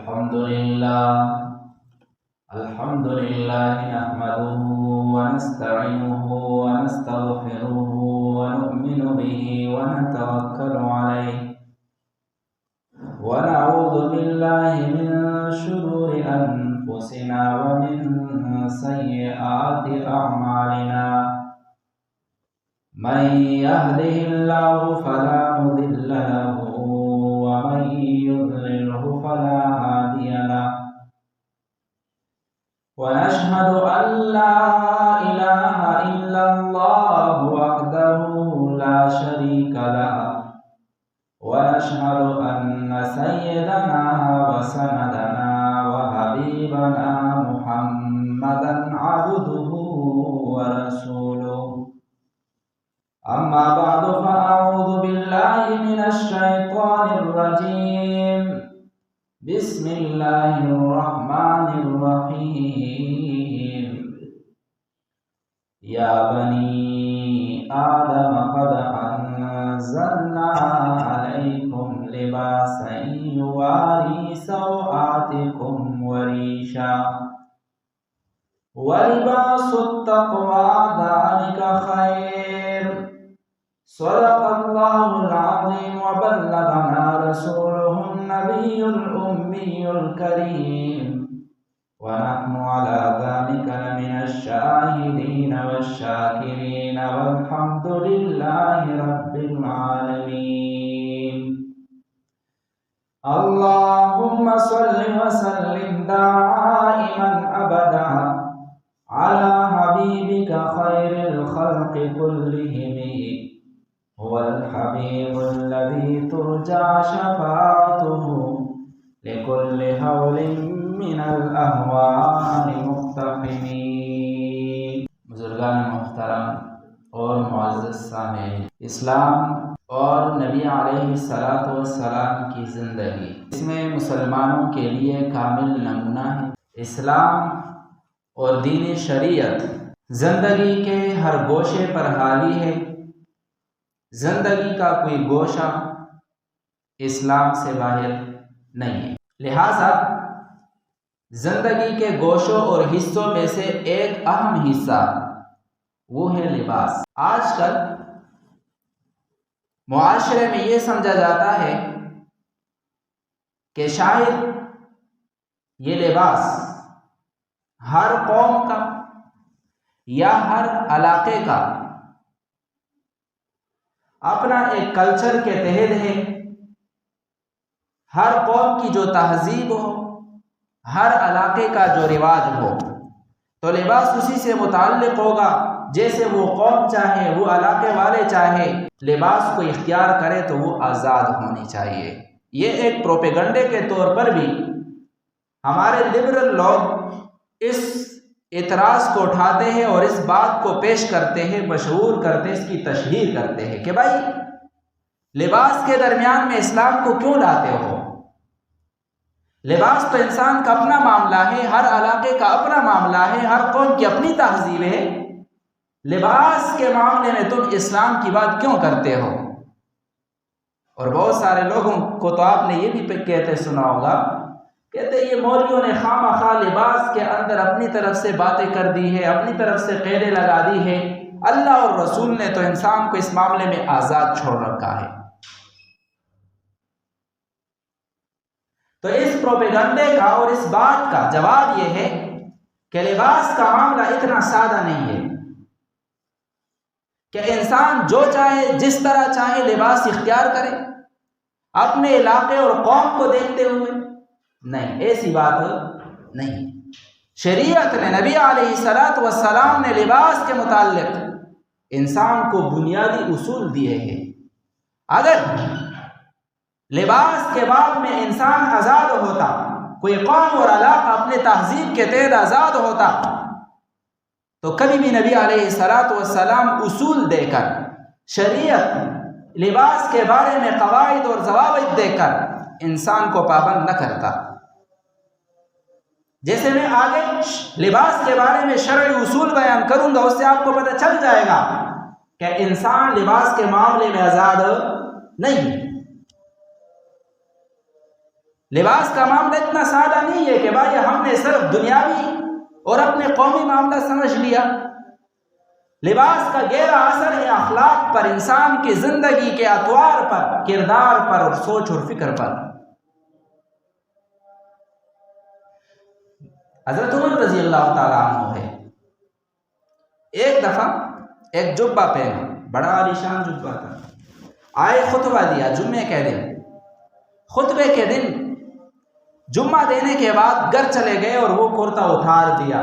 الحمد لله نحمده ونستعينه ونستغفره ونؤمن به ونتوكل عليه ونعوذ بالله من شرور أنفسنا ومن سيئات أعمالنا من يهده الله فلا مضل له ومن يضلله فلا هادي له ونشهد أن لا إله إلا الله وحده لا شريك له ونشهد أن سيدنا وسندنا وحبيبنا محمدا عبده ورسوله أما بعد فأعوذ بالله من الشيطان الرجيم بسم الله الرحمن الرحيم يا بني آدم قد أنزلنا عليكم لباسا يواري سوآتكم وريشا ولباس التقوى ذلك خير صدق الله العظيم وبلغنا رسوله النبي الأمي الكريم ونحن على ذلك لمن الشاهدين والشاكرين والحمد لله رب العالمين اللهم صل وسلم دائما أبدا على حبيبك خير الخلق كلهم هو الحبيب الذي ترجى شفاعته لكل هول من الأهوال مقتحمين بزرگان محترم اور معزز سامعین، اسلام اور نبی علیہ السلام کی زندگی اس میں مسلمانوں کے لیے کامل نمونہ ہے۔ اسلام اور دین شریعت زندگی کے ہر گوشے پر حاوی ہے۔ زندگی کا کوئی گوشہ اسلام سے باہر نہیں ہے، لہذا زندگی کے گوشوں اور حصوں میں سے ایک اہم حصہ وہ ہے لباس۔ آج کل معاشرے میں یہ سمجھا جاتا ہے کہ شاید یہ لباس ہر قوم کا یا ہر علاقے کا اپنا ایک کلچر کے تحت ہے، ہر قوم کی جو تہذیب ہو، ہر علاقے کا جو رواج ہو، تو لباس اسی سے متعلق ہوگا جیسے وہ قوم چاہے، وہ علاقے والے چاہے لباس کو اختیار کرے تو وہ آزاد ہونی چاہیے۔ یہ ایک پروپیگنڈے کے طور پر بھی ہمارے لبرل لوگ اس اعتراض کو اٹھاتے ہیں اور اس بات کو پیش کرتے ہیں، مشہور کرتے ہیں، اس کی تشہیر کرتے ہیں کہ بھائی لباس کے درمیان میں اسلام کو کیوں لاتے ہو؟ لباس تو انسان کا اپنا معاملہ ہے، ہر علاقے کا اپنا معاملہ ہے، ہر قوم کی اپنی تہذیب ہے، لباس کے معاملے میں تم اسلام کی بات کیوں کرتے ہو؟ اور بہت سارے لوگوں کو تو آپ نے یہ بھی کہتے سنا ہوگا، کہتے یہ مولویوں نے خواہ مخواہ لباس کے اندر اپنی طرف سے باتیں کر دی ہے، اپنی طرف سے قیدیں لگا دی ہے، اللہ اور رسول نے تو انسان کو اس معاملے میں آزاد چھوڑ رکھا ہے۔ تو اس پروپیگنڈے کا اور اس بات کا جواب یہ ہے کہ لباس کا معاملہ اتنا سادہ نہیں ہے کہ انسان جو چاہے جس طرح چاہے لباس اختیار کرے اپنے علاقے اور قوم کو دیکھتے ہوئے، نہیں، ایسی بات نہیں۔ شریعت نے، نبی علیہ السلام نے لباس کے متعلق انسان کو بنیادی اصول دیے ہیں۔ اگر لباس کے باب میں انسان آزاد ہوتا، کوئی قوم اور علاقہ اپنے تہذیب کے تحت آزاد ہوتا تو کبھی بھی نبی علیہ السلام اصول دے کر، شریعت لباس کے بارے میں قواعد اور ضوابط دے کر انسان کو پابند نہ کرتا۔ جیسے میں آگے لباس کے بارے میں شرعی اصول بیان کروں گا، اس سے آپ کو پتہ چل جائے گا کہ انسان لباس کے معاملے میں آزاد نہیں۔ لباس کا معاملہ اتنا سادہ نہیں ہے کہ بھائی ہم نے صرف دنیاوی اور اپنے قومی معاملہ سمجھ لیا۔ لباس کا گہرا اثر ہے اخلاق پر، انسان کی زندگی کے اطوار پر، کردار پر اور سوچ اور فکر پر۔ حضرت عمر رضی اللہ تعالیٰ عنہ ہے، ایک دفعہ ایک جبہ پہنا، بڑا عالیشان جبہ تھا، آئے خطبہ دیا جمعے کے دن۔ خطبے کے دن جمعہ دینے کے بعد گھر چلے گئے اور وہ کرتا اتار دیا۔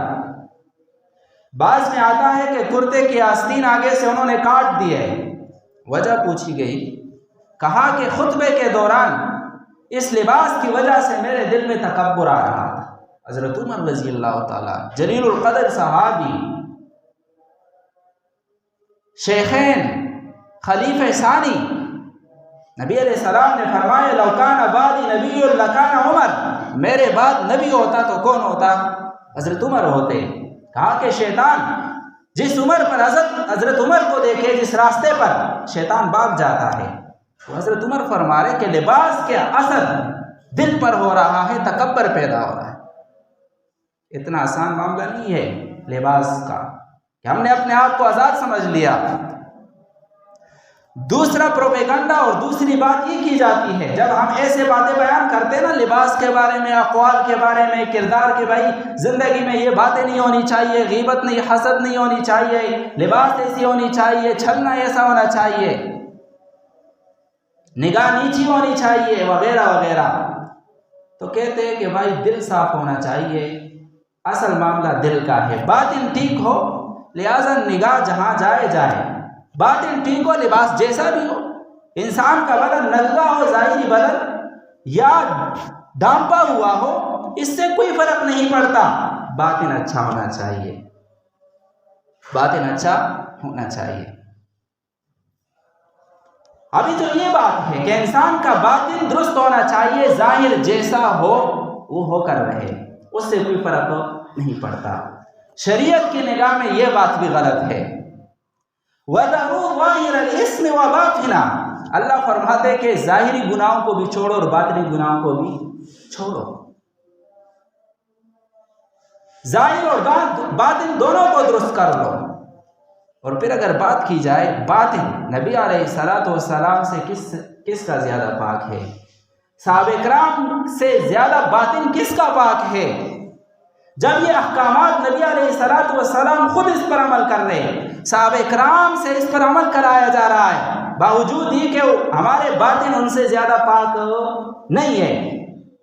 بعض میں آتا ہے کہ کرتے کی آستین آگے سے انہوں نے کاٹ دی ہے۔ وجہ پوچھی گئی، کہا کہ خطبے کے دوران اس لباس کی وجہ سے میرے دل میں تکبر آ رہا تھا۔ حضرت عمر رضی اللہ تعالیٰ جلیل القدر صحابی، شیخین، خلیفہ ثانی، نبی علیہ السلام نے فرمایا لو کان بعدی نبی لکان عمر، میرے بعد نبی ہوتا تو کون ہوتا؟ حضرت عمر ہوتے۔ کہا کہ شیطان جس عمر پر حضرت عمر کو دیکھے، جس راستے پر شیطان بھاگ جاتا ہے، وہ حضرت عمر فرما رہے کہ لباس کے اثر دل پر ہو رہا ہے، تکبر پیدا ہو رہا ہے۔ اتنا آسان معاملہ نہیں ہے لباس کا کہ ہم نے اپنے آپ کو آزاد سمجھ لیا۔ دوسرا پروپیگنڈا اور دوسری بات یہ کی جاتی ہے، جب ہم ایسے باتیں بیان کرتے ہیں نا لباس کے بارے میں، اقوال کے بارے میں، کردار کے، بھائی زندگی میں یہ باتیں نہیں ہونی چاہیے، غیبت نہیں، حسد نہیں ہونی چاہیے، لباس ایسی ہونی چاہیے، چھلنا ایسا ہونا چاہیے، نگاہ نیچی ہونی چاہیے، وغیرہ وغیرہ، تو کہتے ہیں کہ بھائی دل صاف ہونا چاہیے۔ اصل معاملہ دل کا ہے، باطن ٹھیک ہو لہذا نگاہ جہاں جائے جائے، باطن ٹھیک ہو لباس جیسا بھی ہو، انسان کا بدن ننگا ہو، ظاہری بدن یا ڈھانپا ہوا ہو، اس سے کوئی فرق نہیں پڑتا، باطن اچھا ہونا چاہیے، باطن اچھا ہونا چاہیے۔ ابھی تو یہ بات ہے کہ انسان کا باطن درست ہونا چاہیے، ظاہر جیسا ہو وہ ہو کر رہے، اس سے کوئی فرق نہیں پڑتا۔ شریعت کی نگاہ میں یہ بات بھی غلط ہے۔ وَذَرُوا ظَاهِرَ الْإِثْمِ وَبَاطِنَهُ، اللہ فرماتے کہ ظاہری گناہوں کو بھی چھوڑو اور باطنی گناہوں کو بھی چھوڑو، ظاہر اور باطن دونوں کو درست کر لو۔ اور پھر اگر بات کی جائے باطن، نبی علیہ السلام سے کس کا زیادہ پاک ہے؟ صحابہ کرام سے زیادہ باطن کس کا پاک ہے؟ جب یہ احکامات نبی علیہ السلام خود اس پر عمل کر رہے ہیں، صحابہ کرام سے اس پر عمل کرایا جا رہا ہے، باوجود ہی کہ ہمارے باطن ان سے زیادہ پاک نہیں ہے،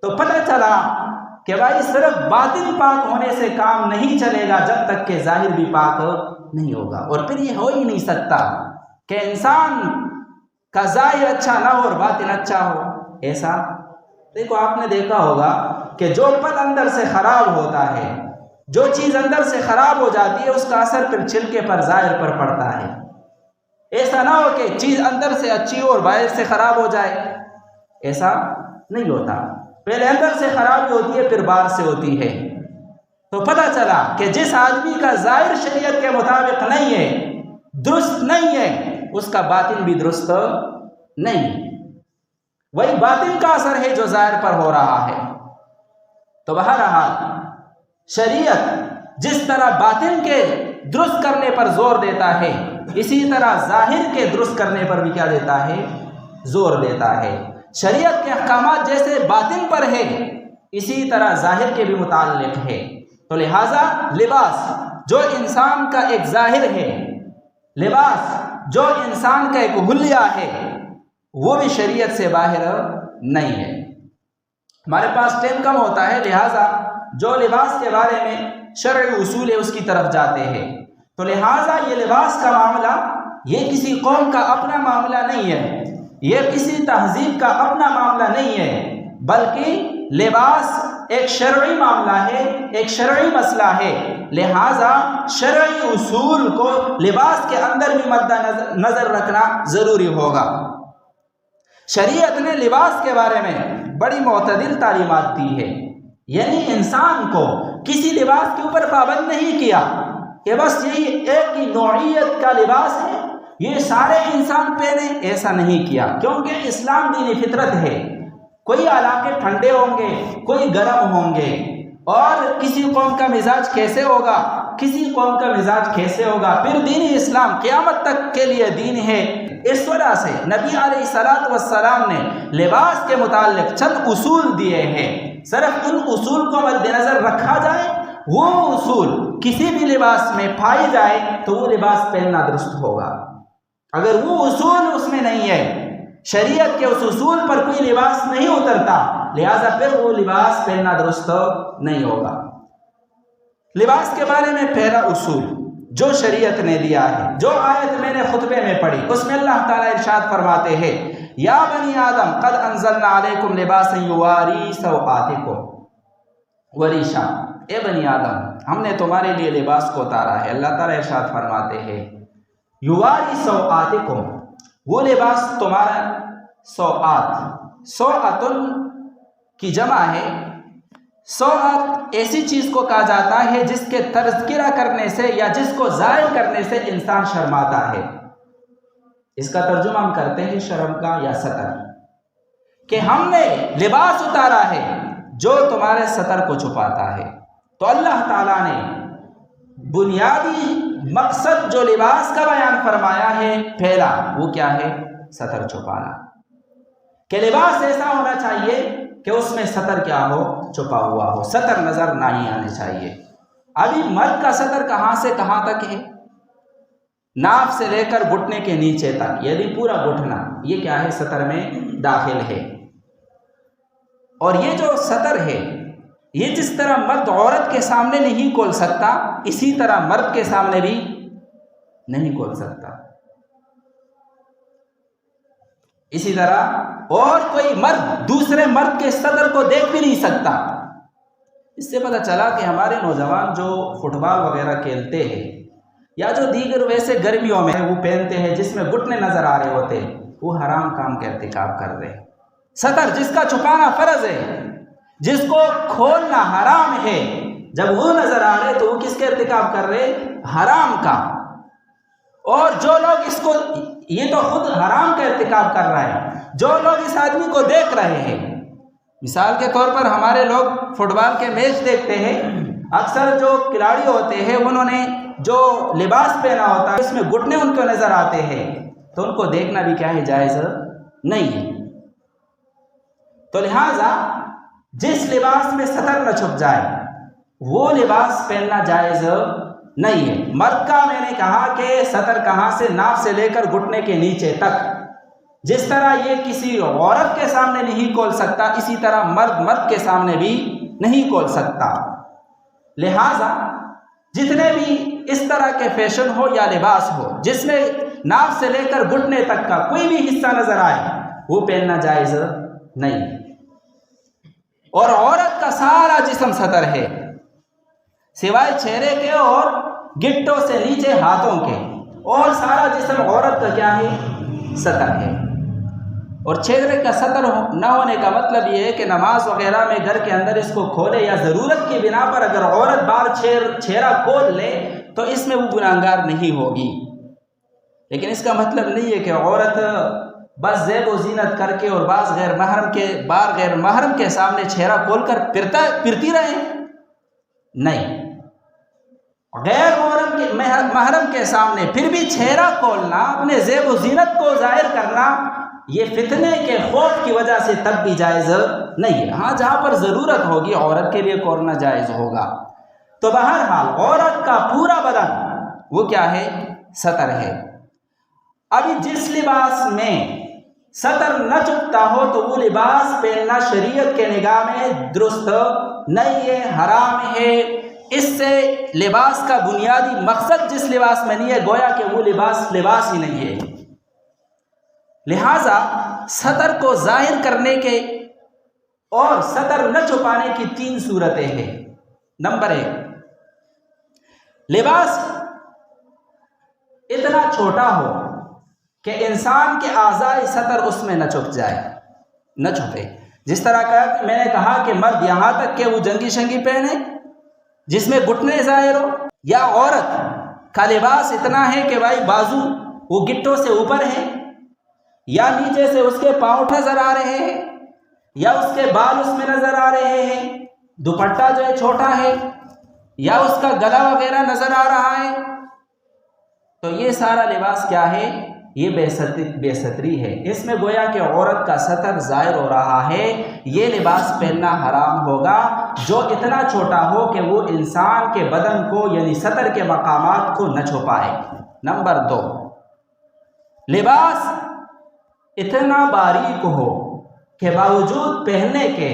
تو پتہ چلا کہ بھائی صرف باطن پاک ہونے سے کام نہیں چلے گا جب تک کہ ظاہر بھی پاک نہیں ہوگا۔ اور پھر یہ ہو ہی نہیں سکتا کہ انسان کا ظاہر اچھا نہ ہو اور باطن اچھا ہو، ایسا دیکھو آپ نے دیکھا ہوگا کہ جو پھل اندر سے خراب ہوتا ہے، جو چیز اندر سے خراب ہو جاتی ہے، اس کا اثر پھر چھلکے پر، ظاہر پر پڑتا ہے۔ ایسا نہ ہو کہ چیز اندر سے اچھی ہو اور باہر سے خراب ہو جائے، ایسا نہیں ہوتا، پہلے اندر سے خرابی ہوتی ہے پھر باہر سے ہوتی ہے۔ تو پتہ چلا کہ جس آدمی کا ظاہر شریعت کے مطابق نہیں ہے، درست نہیں ہے، اس کا باطن بھی درست نہیں، وہی باطن کا اثر ہے جو ظاہر پر ہو رہا ہے۔ تو بہرحال شریعت جس طرح باطن کے درست کرنے پر زور دیتا ہے، اسی طرح ظاہر کے درست کرنے پر بھی کیا دیتا ہے؟ زور دیتا ہے۔ شریعت کے احکامات جیسے باطن پر ہے، اسی طرح ظاہر کے بھی متعلق ہے۔ تو لہٰذا لباس جو انسان کا ایک ظاہر ہے، لباس جو انسان کا ایک حلیہ ہے، وہ بھی شریعت سے باہر نہیں ہے۔ ہمارے پاس ٹائم کم ہوتا ہے، لہٰذا جو لباس کے بارے میں شرعی اصول ہے اس کی طرف جاتے ہیں۔ تو لہٰذا یہ لباس کا معاملہ یہ کسی قوم کا اپنا معاملہ نہیں ہے، یہ کسی تہذیب کا اپنا معاملہ نہیں ہے، بلکہ لباس ایک شرعی معاملہ ہے، ایک شرعی مسئلہ ہے۔ لہٰذا شرعی اصول کو لباس کے اندر بھی مد نظر رکھنا ضروری ہوگا۔ شریعت نے لباس کے بارے میں بڑی معتدل تعلیمات دی ہے، یعنی انسان کو کسی لباس کے اوپر پابند نہیں کیا کہ بس یہی ایک ہی نوعیت کا لباس ہے، یہ سارے انسان پہنے، ایسا نہیں کیا، کیونکہ اسلام دین فطرت ہے۔ کوئی علاقے ٹھنڈے ہوں گے، کوئی گرم ہوں گے، اور کسی قوم کا مزاج کیسے ہوگا، کسی قوم کا مزاج کیسے ہوگا۔ پھر دین اسلام قیامت تک کے لیے دین ہے۔ اس وجہ سے نبی علیہ الصلوۃ والسلام نے لباس کے متعلق چند اصول دیے ہیں، صرف ان اصول کو مد نظر رکھا جائے، وہ اصول کسی بھی لباس میں پائی جائے تو وہ لباس پہننا درست ہوگا۔ اگر وہ اصول اس میں نہیں ہے، شریعت کے اس اصول پر کوئی لباس نہیں اترتا، لہذا پھر وہ لباس پہننا درست نہیں ہوگا۔ لباس کے بارے میں پہلا اصول جو شریعت نے دیا ہے، جو آیت میں نے خطبے میں پڑھی، اس میں اللہ تعالیٰ ارشاد فرماتے ہیں یا بنی آدم قد انزلنا علیکم لباسا یواری سوآتکم وریشا، اے بنی آدم ہم نے تمہارے لیے لباس کو اتارا ہے۔ اللہ تعالیٰ ارشاد فرماتے ہیں یواری سوآتکم، وہ لباس تمہارا سوآت، سوآتن کی جمع ہے۔ سوآت ایسی چیز کو کہا جاتا ہے جس کے تذکرہ کرنے سے یا جس کو ظاہر کرنے سے انسان شرماتا ہے۔ اس کا ترجمہ ہم کرتے ہیں شرم کا یا ستر، کہ ہم نے لباس اتارا ہے جو تمہارے ستر کو چھپاتا ہے۔ تو اللہ تعالیٰ نے بنیادی مقصد جو لباس کا بیان فرمایا ہے، پہلا وہ کیا ہے؟ ستر چھپانا، کہ لباس ایسا ہونا چاہیے کہ اس میں ستر کیا ہو؟ چھپا ہوا ہو، ستر نظر نہیں آنے چاہیے۔ ابھی مرد کا ستر کہاں سے کہاں تک ہے؟ ناف سے لے کر گھٹنے کے نیچے تک، یعنی پورا گھٹنا، یہ کیا ہے؟ ستر میں داخل ہے۔ اور یہ جو ستر ہے، یہ جس طرح مرد عورت کے سامنے نہیں کھول سکتا، اسی طرح مرد کے سامنے بھی نہیں کھول سکتا۔ اسی طرح اور کوئی مرد دوسرے مرد کے صدر کو دیکھ بھی نہیں سکتا۔ اس سے پتہ چلا کہ ہمارے نوجوان جو فٹ بال وغیرہ کھیلتے ہیں یا جو دیگر ویسے گرمیوں میں وہ پہنتے ہیں جس میں گھٹنے نظر آ رہے ہوتے ہیں، وہ حرام کام کا ارتکاب کر رہے ہیں۔ ستر جس کا چھپانا فرض ہے، جس کو کھولنا حرام ہے، جب وہ نظر آ رہے تو وہ کس کے ارتکاب کر رہے؟ حرام کا۔ اور جو لوگ اس کو، یہ تو خود حرام کا ارتکاب کر رہا ہے، جو لوگ اس آدمی کو دیکھ رہے ہیں، مثال کے طور پر ہمارے لوگ فٹ بال کے میچ دیکھتے ہیں، اکثر جو کھلاڑی ہوتے ہیں انہوں نے جو لباس پہنا ہوتا ہے اس میں گھٹنے ان کو نظر آتے ہیں، تو ان کو دیکھنا بھی کیا ہے؟ جائز نہیں ہے۔ تو لہٰذا جس لباس میں ستر نہ چھپ جائے وہ لباس پہننا جائز نہیں ہے۔ مرد کا میں نے کہا کہ ستر کہاں سے؟ ناف سے لے کر گھٹنے کے نیچے تک۔ جس طرح یہ کسی عورت کے سامنے نہیں کھول سکتا، اسی طرح مرد کے سامنے بھی نہیں کھول سکتا۔ لہٰذا جتنے بھی اس طرح کے فیشن ہو یا لباس ہو جس میں ناف سے لے کر گھٹنے تک کا کوئی بھی حصہ نظر آئے، وہ پہننا جائز نہیں۔ اور عورت کا سارا جسم ستر ہے، سوائے چہرے کے اور گٹوں سے نیچے ہاتھوں کے، اور سارا جسم عورت کا کیا ہے؟ ستر ہے۔ اور چہرے کا ستر نہ ہونے کا مطلب یہ ہے کہ نماز وغیرہ میں گھر کے اندر اس کو کھولے یا ضرورت کی بنا پر اگر عورت بار چہرہ کھول لے تو اس میں وہ گناہگار نہیں ہوگی۔ لیکن اس کا مطلب نہیں ہے کہ عورت بس زیب و زینت کر کے اور بعض غیر محرم کے سامنے چہرہ کھول کر پھرتی رہے، نہیں۔ غیر محرم کے سامنے پھر بھی چہرہ کھولنا، اپنے زیب و زینت کو ظاہر کرنا، یہ فتنے کے خوف کی وجہ سے تب بھی جائز نہیں ہے۔ ہاں جہاں پر ضرورت ہوگی عورت کے لیے کھولنا جائز ہوگا۔ تو بہرحال عورت کا پورا بدن وہ کیا ہے؟ ستر ہے۔ ابھی جس لباس میں ستر نہ چھپتا ہو تو وہ لباس پہننا شریعت کے نگاہ میں درست نہیں ہے، حرام ہے۔ اس سے لباس کا بنیادی مقصد جس لباس میں نہیں ہے، گویا کہ وہ لباس ہی نہیں ہے۔ لہٰذا ستر کو ظاہر کرنے کے اور ستر نہ چھپانے کی 3 صورتیں ہیں۔ نمبر 1، لباس اتنا چھوٹا ہو کہ انسان کے اعضاء ستر اس میں نہ چھپے۔ جس طرح کا میں نے کہا کہ مرد یہاں تک کہ وہ جنگی شنگی پہنے جس میں گھٹنے ظاہر ہو، یا عورت کا لباس اتنا ہے کہ بھائی بازو وہ گٹوں سے اوپر ہے، یا نیچے سے اس کے پاؤں نظر آ رہے ہیں، یا اس کے بال اس میں نظر آ رہے ہیں، دوپٹہ جو ہے چھوٹا ہے، یا اس کا گلا وغیرہ نظر آ رہا ہے، تو یہ سارا لباس کیا ہے؟ یہ بے ستری ہے۔ اس میں گویا کہ عورت کا ستر ظاہر ہو رہا ہے۔ یہ لباس پہننا حرام ہوگا جو اتنا چھوٹا ہو کہ وہ انسان کے بدن کو یعنی ستر کے مقامات کو نہ چھپائے۔ نمبر 2، لباس اتنا باریک ہو کہ باوجود پہننے کے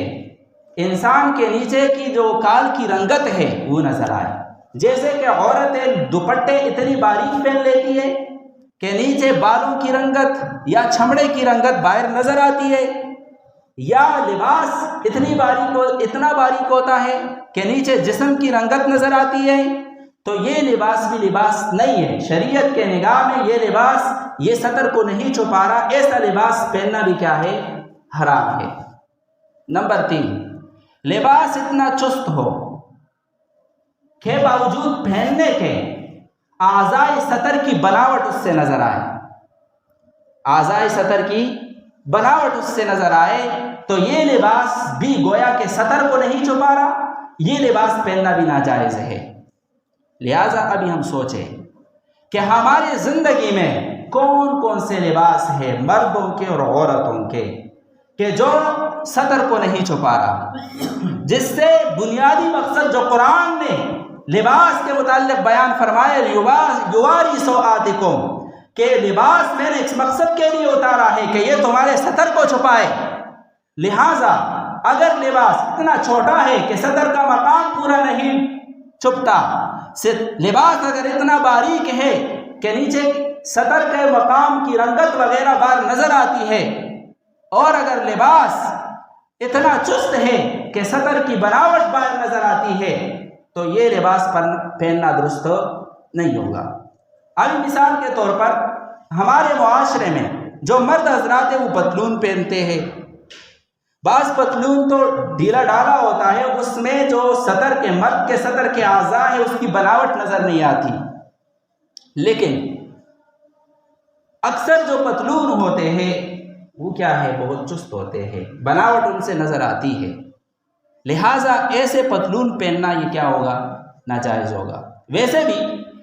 انسان کے نیچے کی جو کال کی رنگت ہے وہ نظر آئے۔ جیسے کہ عورتیں دوپٹے اتنی باریک پہن لیتی ہے کہ نیچے بالوں کی رنگت یا چمڑے کی رنگت باہر نظر آتی ہے، یا لباس اتنا باریک ہوتا ہے کہ نیچے جسم کی رنگت نظر آتی ہے، تو یہ لباس بھی لباس نہیں ہے۔ شریعت کے نگاہ میں یہ لباس یہ ستر کو نہیں چھپا رہا، ایسا لباس پہننا بھی کیا ہے؟ حرام ہے۔ نمبر 3، لباس اتنا چست ہو کہ باوجود پہننے کے اعضائے سطر کی بناوٹ اس سے نظر آئے، اعضائے سطر کی بناوٹ اس سے نظر آئے، تو یہ لباس بھی گویا کہ سطر کو نہیں چھپا رہا، یہ لباس پہننا بھی ناجائز ہے۔ لہٰذا ابھی ہم سوچیں کہ ہماری زندگی میں کون کون سے لباس ہیں مردوں کے اور عورتوں کے کہ جو سطر کو نہیں چھپا رہا، جس سے بنیادی مقصد جو قرآن نے لباس کے متعلق بیان فرمائے یواری سوآتکم، کہ لباس میں نے اس مقصد کے لیے اتارا ہے کہ یہ تمہارے سطر کو چھپائے۔ لہٰذا اگر لباس اتنا چھوٹا ہے کہ سطر کا مقام پورا نہیں چھپتا، لباس اگر اتنا باریک ہے کہ نیچے سطر کے مقام کی رنگت وغیرہ باہر نظر آتی ہے، اور اگر لباس اتنا چست ہے کہ سطر کی بناوٹ باہر نظر آتی ہے، تو یہ لباس پہننا درست نہیں ہوگا۔ ابھی مثال کے طور پر ہمارے معاشرے میں جو مرد حضرات ہیں وہ پتلون پہنتے ہیں، بعض پتلون تو ڈھیلا ڈالا ہوتا ہے، اس میں جو سطر کے مرد کے سطر کے اعضاء ہیں اس کی بناوٹ نظر نہیں آتی، لیکن اکثر جو پتلون ہوتے ہیں وہ کیا ہے؟ بہت چست ہوتے ہیں، بناوٹ ان سے نظر آتی ہے۔ لہٰذا ایسے پتلون پہننا یہ کیا ہوگا؟ ناجائز ہوگا۔ ویسے بھی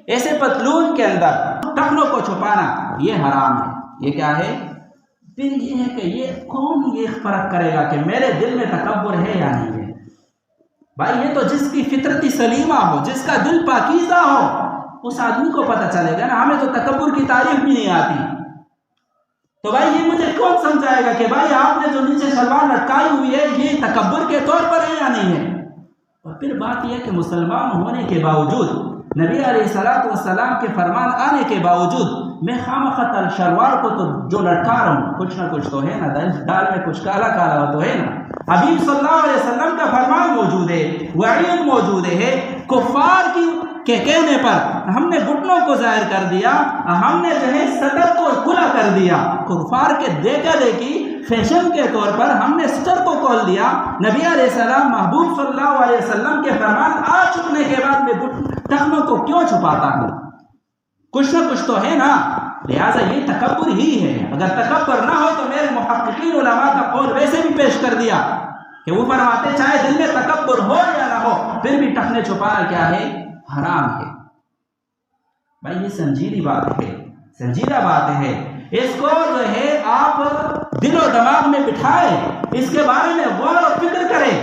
ایسے پتلون کے اندر ٹخنوں کو چھپانا یہ حرام ہے۔ یہ کیا ہے؟ پھر یہ ہے کہ یہ کون یہ فرق کرے گا کہ میرے دل میں تکبر ہے یا نہیں ہے؟ بھائی یہ تو جس کی فطرتی سلیمہ ہو، جس کا دل پاکیزہ ہو، اس آدمی کو پتہ چلے گا نا۔ ہمیں تو تکبر کی تعریف بھی نہیں آتی، تو بھائی یہ مجھے کون سمجھائے گا کہ بھائی آپ نے جو نیچے شلوار لٹکائی ہوئی ہے یہ تکبر کے طور پر ہے یا نہیں ہے؟ اور پھر بات یہ کہ مسلمان ہونے کے باوجود، نبی علیہ السلام کے فرمان آنے کے باوجود میں خامخواہ شلوار کو تو جو لٹکا رہا ہوں، کچھ نہ کچھ تو ہے نا، دال میں کچھ کالا کالا تو ہے نا۔ حبیب صلی اللہ علیہ وسلم کا فرمان موجود ہے، وعید موجود ہے۔ کفار کے کہنے پر ہم نے گھٹنوں کو ظاہر کر دیا، ہم نے جو ہے سطر کو کھلا کر دیا۔ کفار کے دیکھا دیکھی فیشن کے طور پر ہم نے سطر کو کھول دیا۔ نبی علیہ السلام محبوب صلی اللہ علیہ وسلم کے فرمان آ چکنے کے بعد میں ٹخنوں کو کیوں چھپاتا ہوں؟ کچھ نہ کچھ تو ہے نا۔ لہٰذا یہ تکبر ہی ہے۔ اگر تکبر نہ ہو تو میرے محققین علماء کا قول ویسے بھی پیش کر دیا کہ وہ فرماتے چاہے دل میں تکبر ہو یا نہ ہو پھر بھی ٹخنے چھپانا کیا ہے؟ حرام ہے۔ بھائی یہ سنجیدہ بات ہے، سنجیدہ بات ہے۔ اس کو جو ہے آپ دل و دماغ میں بٹھائیں، اس کے بارے میں غور و فکر کریں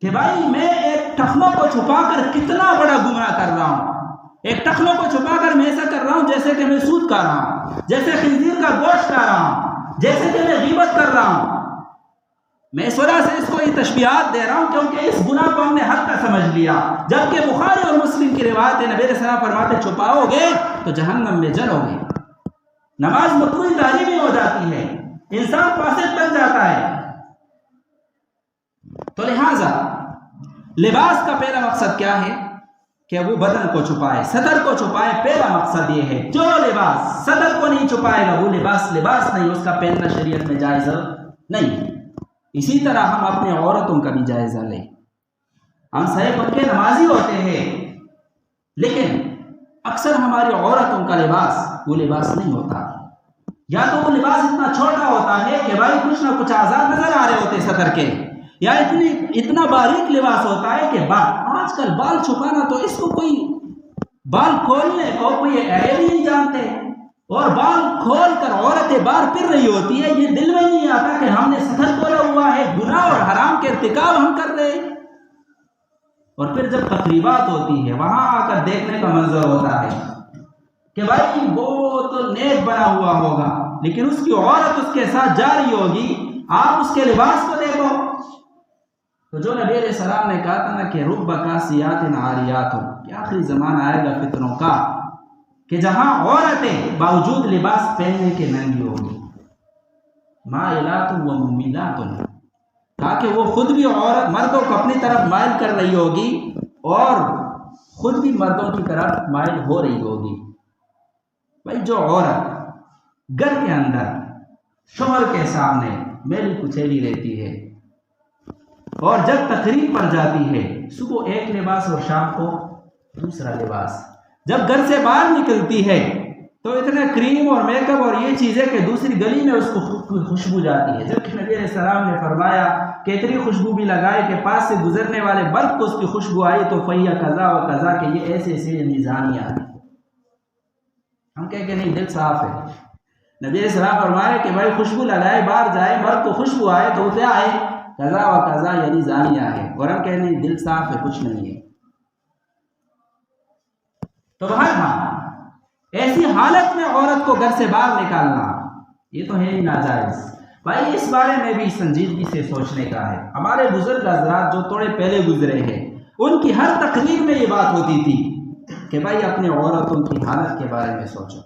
کہ بھائی میں ایک ٹخنوں کو چھپا کر کتنا بڑا گناہ کر رہا ہوں۔ ایک ٹخنوں کو چھپا کر میں ایسا کر رہا ہوں جیسے کہ میں سود کھا رہا ہوں، جیسے خنزیر کا گوشت کھا رہا ہوں، جیسے کہ میں غیبت کر رہا ہوں۔ میں اس وجہ سے اس کو یہ تشبیہات دے رہا ہوں کیونکہ اس گناہ کو ہم نے حد کا سمجھ لیا، جبکہ بخاری اور مسلم کی روایت ہے نبی علیہ السلام فرماتے چھپاؤ گے تو جہنم میں جلو گے۔ نماز مکروہ تعلیمی ہو جاتی ہے، انسان فاسق بن جاتا ہے۔ تو لہٰذا لباس کا پہلا مقصد کیا ہے؟ کہ وہ بدن کو چھپائے، سطر کو چھپائے۔ پہلا مقصد یہ ہے جو لباس سطر کو نہیں چھپائے گا وہ لباس نہیں، اس کا پہننا شریعت میں جائز نہیں۔ اسی طرح ہم اپنے عورتوں کا بھی جائزہ لیں۔ ہم صحیح پکے نمازی ہوتے ہیں لیکن اکثر ہماری عورتوں کا لباس وہ لباس نہیں ہوتا۔ یا تو وہ لباس اتنا چھوٹا ہوتا ہے کہ بھائی کچھ نہ کچھ آزاد نظر آ رہے ہوتے سطر کے، یا اتنا باریک لباس ہوتا ہے کہ آج کل بال چھپانا تو اس کو کوئی بال کھولنے کو کوئی عیب نہیں جانتے، اور بال کھول کر عورتیں باہر پھر رہی ہوتی ہے، یہ دل میں نہیں آتا کہ ہم نے سطر کھولا ہوا ہے، گناہ اور حرام کے ارتکاب ہم کر رہے ہیں۔ اور پھر جب تقریبات ہوتی ہے وہاں آ کر دیکھنے کا منظر ہوتا ہے کہ بھائی وہ تو نیک بنا ہوا ہوگا لیکن اس کی عورت اس کے ساتھ جا رہی ہوگی، آپ اس کے لباس کو دیکھو۔ تو جو نبی علیہ السلام نے کہا تھا نا کہ رب کاسیات عاریات، کہ آخری زمانہ آئے گا فتنوں کا کہ جہاں عورتیں باوجود لباس پہننے کے ننگی ہوگی، مائلات و ممیلات، تاکہ وہ خود بھی عورت مردوں کو اپنی طرف مائل کر رہی ہوگی اور خود بھی مردوں کی طرف مائل ہو رہی ہوگی۔ بھائی جو عورت گھر کے اندر شوہر کے سامنے میلی کچیلی رہتی ہے اور جب تقریب پر جاتی ہے صبح ایک لباس اور شام کو دوسرا لباس، جب گھر سے باہر نکلتی ہے تو اتنے کریم اور میک اپ اور یہ چیزیں کہ دوسری گلی میں اس کو خوشبو جاتی ہے، جبکہ نبی علیہ السلام نے فرمایا کہ اتنی خوشبو بھی لگائے کہ پاس سے گزرنے والے برف کو اس کی خوشبو آئی تو فیا قضا و قضا، کہ یہ ایسے ایسے نظامیہ ہیں۔ ہم کہیں کہ نہیں، دل صاف ہے۔ نبی علیہ السلام فرمایا کہ بھائی خوشبو لگائے باہر جائے مرد کو خوشبو آئے تو کیا ہے؟ قضا و قضا، یعنی زانیہ ہے۔ اور ہم کہیں نہیں، دل صاف ہے، کچھ نہیں ہے۔ تو بہرحال ایسی حالت میں عورت کو گھر سے باہر نکالنا یہ تو ہے ہی ناجائز۔ بھائی اس بارے میں بھی سنجیدگی سے سوچنے کا ہے۔ ہمارے بزرگ حضرات جو تھوڑے پہلے گزرے ہیں ان کی ہر تقریر میں یہ بات ہوتی تھی کہ بھائی اپنی عورتوں کی حالت کے بارے میں سوچو،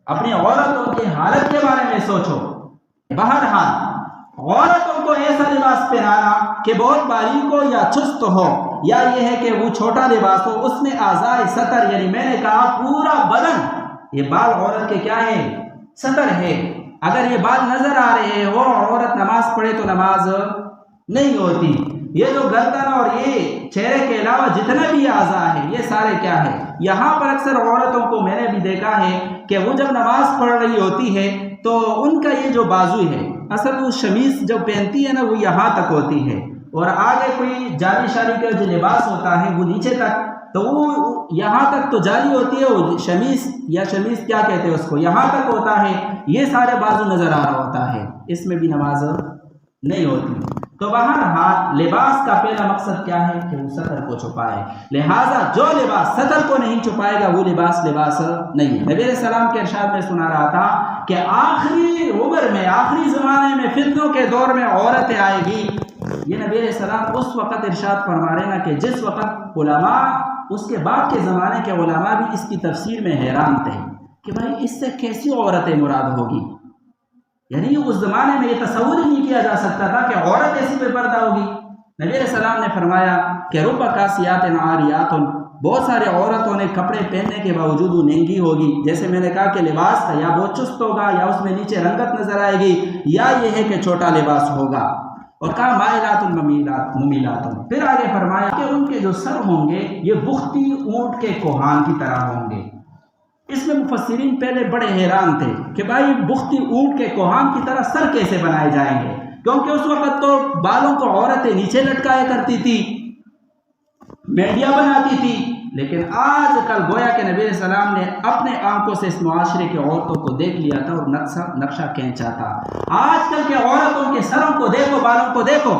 اپنی عورتوں کی حالت کے بارے میں سوچو۔ بہرحال عورتوں کو ایسا لباس پہنانا کہ بہت باریک ہو یا چست ہو، یا یہ ہے کہ وہ چھوٹا لباس ہو، اس میں اعضاء سطر، یعنی میں نے کہا پورا بدن، یہ بال عورت کے کیا ہے؟ سطر ہے۔ اگر یہ بال نظر آ رہے ہو عورت نماز پڑھے تو نماز نہیں ہوتی۔ یہ جو گردن اور یہ چہرے کے علاوہ جتنے بھی اعضاء ہیں یہ سارے کیا ہے؟ یہاں پر اکثر عورتوں کو میں نے بھی دیکھا ہے کہ وہ جب نماز پڑھ رہی ہوتی ہے تو ان کا یہ جو بازو ہے، اصل وہ شمیز جو پہنتی ہے نا وہ یہاں تک ہوتی ہے، اور آگے کوئی جاری شاری کا جو لباس ہوتا ہے وہ نیچے تک، تو وہ یہاں تک تو جاری ہوتی ہے، وہ شمیز یا شمیز کیا کہتے ہیں اس کو، یہاں تک ہوتا ہے، یہ سارے بازو نظر آ رہا ہوتا ہے، اس میں بھی نماز نہیں ہوتی۔ تو بہرحال لباس کا پہلا مقصد کیا ہے کہ وہ سطر کو چھپائے، لہٰذا جو لباس سطر کو نہیں چھپائے گا وہ لباس نہیں ہے۔ نبی علیہ السلام کے ارشاد میں سنا رہا تھا کہ آخری عمر میں، آخری زمانے میں، فتنوں کے دور میں عورتیں آئے گی۔ یہ نبی علیہ السلام اس وقت ارشاد فرما رہے نا کہ جس وقت علماء، اس کے بعد کے زمانے کے علماء بھی اس کی تفسیر میں حیران تھے کہ بھائی اس سے کیسی عورتیں مراد ہوگی، یعنی اس زمانے میں یہ تصور ہی نہیں کیا جا سکتا تھا کہ عورت ایسی بے پردہ ہوگی۔ نبی علیہ السلام نے فرمایا کہ رب کاسیات عاریات، بہت سارے عورتوں نے کپڑے پہننے کے باوجود وہ ننگی ہوگی، جیسے میں نے کہا کہ لباس کا یا بہت چست ہوگا یا اس میں نیچے رنگت نظر آئے گی، یا یہ ہے کہ چھوٹا لباس ہوگا، اور کہا مائلات ممیلات۔ پھر آگے فرمایا کہ ان کے جو سر ہوں گے یہ بختی اونٹ کے کوہان کی طرح ہوں گے۔ اس میں مفسرین پہلے بڑے حیران تھے کہ بھائی بختی اونٹ کے کوہان کی طرح سر کیسے بنائے جائیں گے، کیونکہ اس وقت تو بالوں کو عورتیں نیچے لٹکایا کرتی تھی، مینڈیا بناتی تھی، لیکن آج کل گویا کہ نبی علیہ السلام نے اپنے آنکھوں سے اس معاشرے کے عورتوں کو دیکھ لیا تھا اور نقشہ کھینچا تھا۔ آج کل کے عورتوں کے سروں کو دیکھو، بالوں کو دیکھو،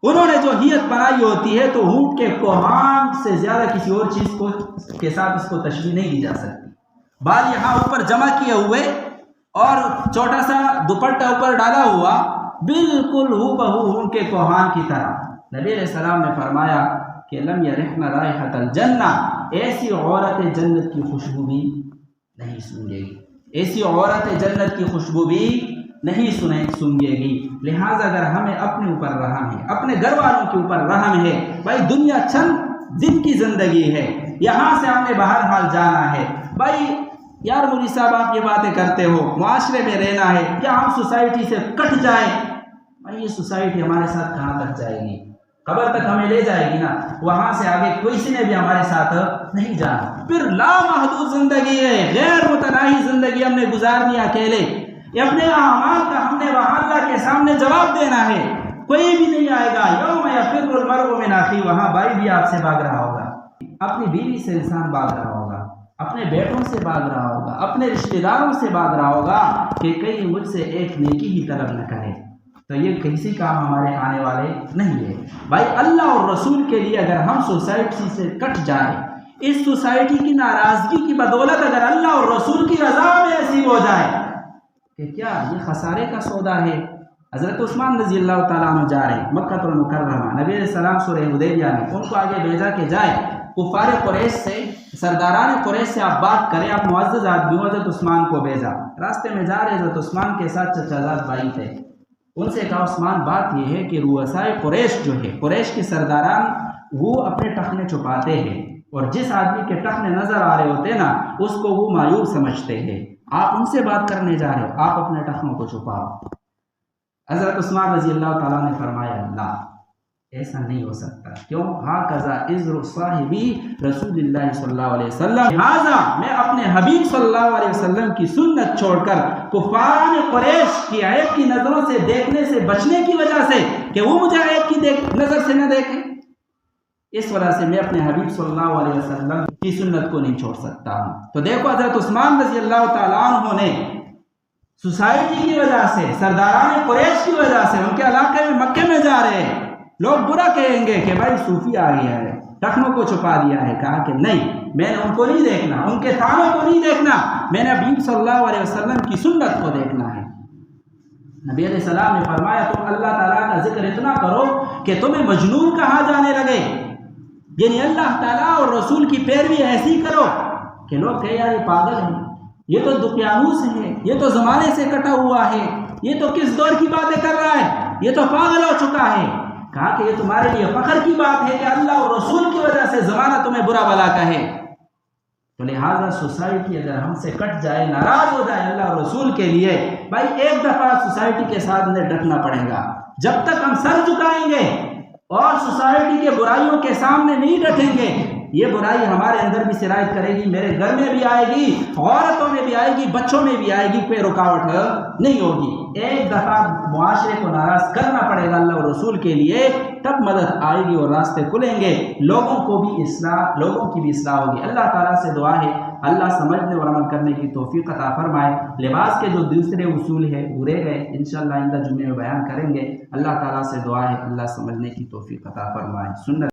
انہوں نے جو ہیئت بنائی ہوتی ہے تو اونٹ کے کوہان سے زیادہ کسی اور چیز کے ساتھ اس کو تشبیہ نہیں دی جا سکتی۔ بال یہاں اوپر جمع کیے ہوئے اور چھوٹا سا دوپٹہ اوپر ڈالا ہوا، بالکل ہو بہو اونٹ کے کوہان کی طرح۔ نبی علیہ السلام نے فرمایا کہ لم یرحن رائحۃ الجنہ، ایسی عورتیں جنت کی خوشبو بھی نہیں سونگے گی، ایسی عورتیں جنت کی خوشبو بھی نہیں سونگے گی۔ لہٰذا اگر ہمیں اپنے اوپر رحم ہے، اپنے گھر والوں کے اوپر رحم ہے، بھائی دنیا چند دن کی زندگی ہے، یہاں سے ہم نے بہرحال جانا ہے۔ بھائی یار مولوی صاحب آپ یہ باتیں کرتے ہو، معاشرے میں رہنا ہے، کیا ہم سوسائٹی سے کٹ جائیں؟ بھائی یہ سوسائٹی ہمارے ساتھ کہاں تک جائے گی؟ قبر تک ہمیں لے جائے گی نا، وہاں سے آگے کسی نے بھی ہمارے ساتھ نہیں جانا۔ پھر لامحدود زندگی ہے، غیر متناہی زندگی ہم نے گزارنی اکیلے، اپنے اعمال کا ہم نے وہاں اللہ کے سامنے جواب دینا ہے، کوئی بھی نہیں آئے گا۔ یوم یفر المرء من اخیہ، وہاں بھائی بھی آپ سے بھاگ رہا ہوگا، اپنی بیوی سے انسان بھاگ رہا ہوگا، اپنے بیٹوں سے بھاگ رہا ہوگا، اپنے رشتہ داروں سے بھاگ رہا ہوگا کہ کہیں مجھ سے ایک نیکی ہی طلب نہ کرے۔ تو یہ کسی کام ہمارے آنے والے نہیں ہے بھائی۔ اللہ اور رسول کے لیے اگر ہم سوسائٹی سے کٹ جائیں، اس سوسائٹی کی ناراضگی کی بدولت اگر اللہ اور رسول کی رضا میں ایسی ہو جائے کہ کیا یہ خسارے کا سودا ہے۔ حضرت عثمان رضی اللہ تعالیٰ عنہ جا رہے مکہ المکرمہ، نبی علیہ السلام سورہ حدیبیہ میں ان کو آگے بھیجا کہ جائے کفار قریش سے، سرداران قریش سے آپ بات کریں، آپ معزز آدمیوں۔ حضرت عثمان کو بھیجا، راستے میں جا رہے حضرت عثمان کے ساتھ چچا زاد بھائی تھے، ان سے کہا عثمان بات یہ ہے کہ رؤسائے قریش جو ہے، قریش کے سرداران، وہ اپنے ٹخنے چھپاتے ہیں، اور جس آدمی کے ٹخنے نظر آ رہے ہوتے ہیں نا اس کو وہ مایوب سمجھتے ہیں، آپ ان سے بات کرنے جا رہے ہو، آپ اپنے ٹخنوں کو چھپاؤ۔ حضرت عثمان رضی اللہ تعالیٰ نے فرمایا اللہ ایسا نہیں ہو سکتا، کیوں؟ ہاکذا عذر صاحبی رسول اللہ صلی اللہ علیہ وسلم، لہذا میں اپنے حبیب صلی اللہ علیہ وسلم کی سنت چھوڑ کر کفار قریش کی عیب کی نظروں سے دیکھنے سے بچنے کی وجہ سے کہ وہ مجھے عیب کی نظر سے نہ دیکھیں، اس وجہ سے میں اپنے حبیب صلی اللہ علیہ وسلم کی سنت کو نہیں چھوڑ سکتا ہوں۔ تو دیکھو حضرت عثمان رضی اللہ تعالیٰ عنہ نے سوسائٹی کی وجہ سے، سرداران قریش کی وجہ سے، ان کے علاقے میں مکے میں جا رہے ہیں، لوگ برا کہیں گے کہ بھائی صوفی آ گیا ہے، ٹخنوں کو چھپا دیا ہے، کہا کہ نہیں، میں نے ان کو نہیں دیکھنا، ان کے تھانوں کو نہیں دیکھنا، میں نے حبیب صلی اللہ علیہ وسلم کی سنت کو دیکھنا ہے۔ نبی علیہ السلام نے فرمایا تم اللہ تعالیٰ کا ذکر اتنا کرو کہ تمہیں مجنون کہا جانے لگے، یعنی اللہ تعالیٰ اور رسول کی پیروی ایسی کرو کہ لوگ کہیں یار یہ پاگل ہے، یہ تو دقیانوس ہے، یہ تو زمانے سے کٹا ہوا ہے، یہ تو کس دور کی باتیں کر رہا ہے، یہ تو پاگل ہو چکا ہے۔ کہا کہ یہ تمہارے لیے فخر کی بات ہے کہ اللہ اور رسول کی وجہ سے زمانہ تمہیں برا بھلا کہے۔ تو لہٰذا سوسائٹی اگر ہم سے کٹ جائے، ناراض ہو جائے اللہ اور رسول کے لیے، بھائی ایک دفعہ سوسائٹی کے ساتھ ہمیں ڈٹنا پڑے گا۔ جب تک ہم سر جھکائیں گے اور سوسائٹی کے برائیوں کے سامنے نہیں ڈٹیں گے، یہ برائی ہمارے اندر بھی سرایت کرے گی، میرے گھر میں بھی آئے گی، عورتوں میں بھی آئے گی، بچوں میں بھی آئے گی، کوئی رکاوٹ نہیں ہوگی۔ ایک دفعہ معاشرے کو ناراض کرنا پڑے گا اللہ اور رسول کے لیے، تب مدد آئے گی اور راستے کھلیں گے، لوگوں کی بھی اصلاح ہوگی۔ اللہ تعالیٰ سے دعا ہے اللہ سمجھنے اور عمل کرنے کی توفیق عطا فرمائے۔ لباس کے جو دوسرے اصول ہیں وہ رہ گئے، انشاءاللہ آئندہ جمعے میں بیان کریں گے۔ اللہ تعالیٰ سے دعا ہے اللہ سمجھنے کی توفیق عطا فرمائے۔ سنت